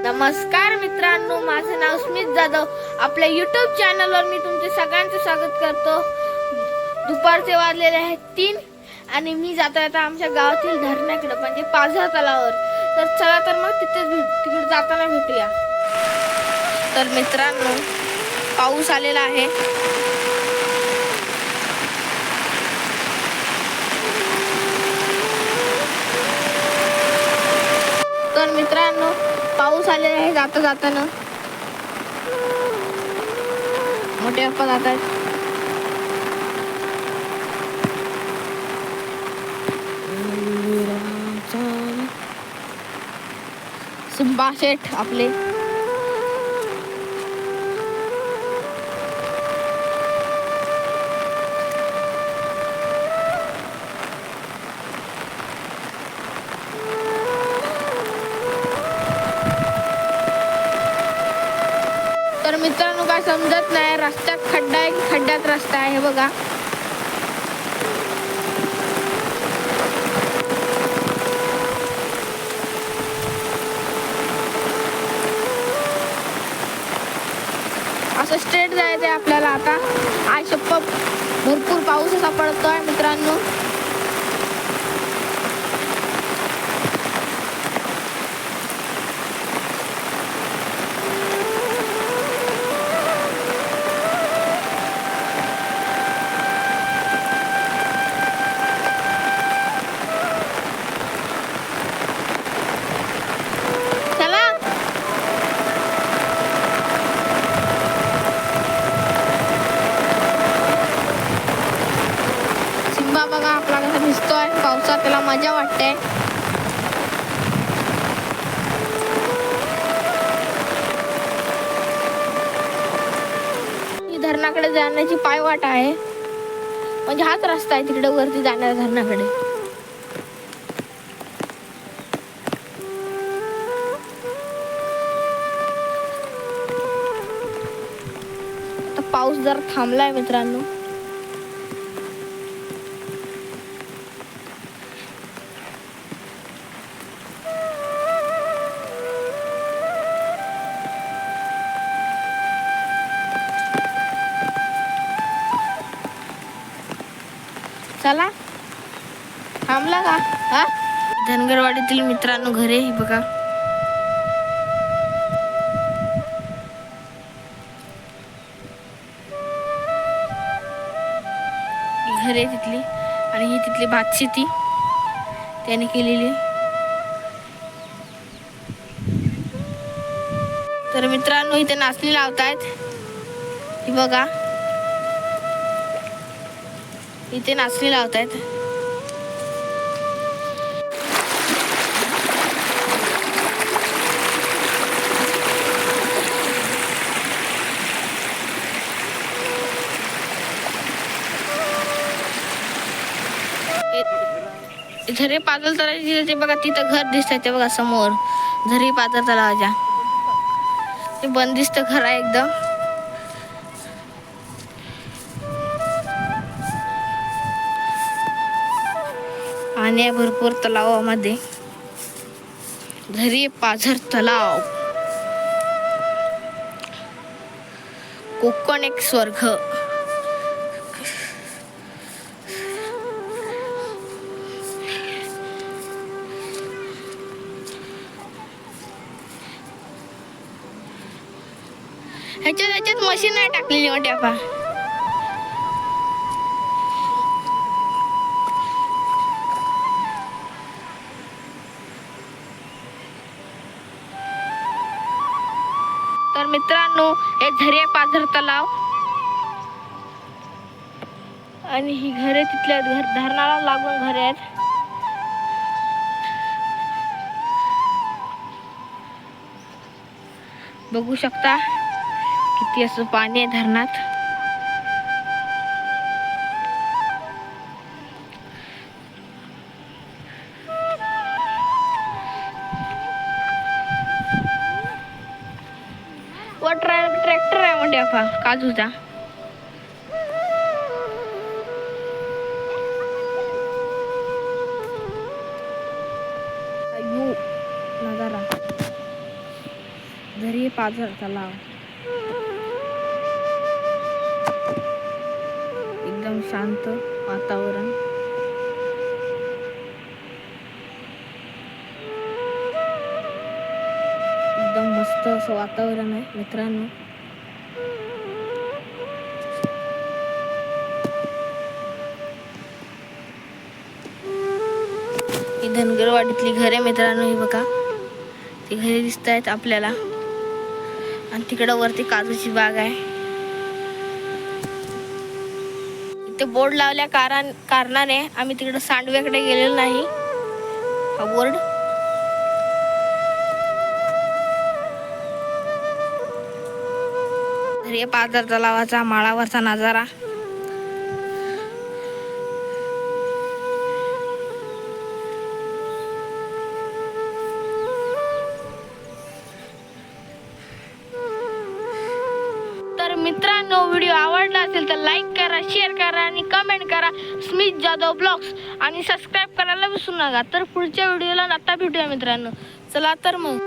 नमस्कार मित्रांनो, माझे नाव स्मित जाधव. आपल्या यूट्यूब चॅनलवर मी तुमचे सगळ्यांचे स्वागत करतो. दुपारचे वाजलेले आहेत 3 आणि मी जातो आता आमच्या गावातील धरणाकडे म्हणजे पाझर तलावावर. तर चला तर मग तिकडे जाताना भेटूया. तर मित्रांनो, पाऊस आलेला आहे. तर मित्रांनो, पाऊस आलेला आहे. जाताना मोठे अप्पा जातात. सिंबा शेठ आपले तर मित्रांनो, काय समजत नाही. रस्त्यात खड्डा आहे की खड्ड्यात रस्ता आहे. हे बघा, असं स्ट्रेट जायचं आहे आपल्याला. आता आज शप्पथ भरपूर पाऊस असा पडतोय मित्रांनो. बघा आपला कसा भिजतोय पावसात, त्याला मजा वाटते. ही धरणाकडे जाण्याची पायवाट आहे, म्हणजे हाच रस्ता आहे तिकडे वरती जाणाऱ्या धरणाकडे. आता पाऊस जरा थांबलाय मित्रांनो. चला, थांबला का? हा, धनगरवाडीतील मित्रांनो घरे ही बघा. ही घरे तिथली आणि ही तिथली भातशेती त्याने केलेली. तर मित्रांनो, इथे नाचणी लावतायत. ही बघा, इथे नाचणी लावतायत. झरे पाझर तलावाच्या ते बघा, तिथं घर दिसतंय ते बघा समोर. झरे पाझर तलावाच्या ते बंदिस्त घर आहे एकदम. पाणी आहे भरपूर तलावामध्ये. झरे पाझर तलाव, कोकण एक स्वर्ग. ह्याच्यात मशीन नाही टाकलेली मोठ्या पा. तर मित्रांनो, हे झरे पाझर तलाव आणि ही घरे तिथल्या धरणाला लागून घरे आहेत. बघू शकता किती असं पाणी आहे धरणात. व ट्रॅक्टर आहे मोठ्या पा काजूचा. नजारा घरी पाझर तलाव एकदम शांत वातावरण. एकदम मस्त असं वातावरण आहे मित्रांनो. ही धनगरवाडीतली घरे मित्रांनो. ही बघा ती घरे दिसत आहेत आपल्याला. आणि तिकडं वरती काजूची बाग आहे. इथे बोर्ड लावल्या कारणाने आम्ही तिकडं सांडव्याकडे गेलेलो नाही. हा बोर्ड पाझर तलावाचा माळावरचा नजारा. तर मित्रांनो व्हिडिओ आवडला असेल तर लाईक करा, शेअर करा आणि कमेंट करा स्मित जाधव ब्लॉग्स आणि सबस्क्राईब करायला विसरू नका. तर पुढच्या व्हिडिओला आता भेटूया मित्रांनो. चला तर मग.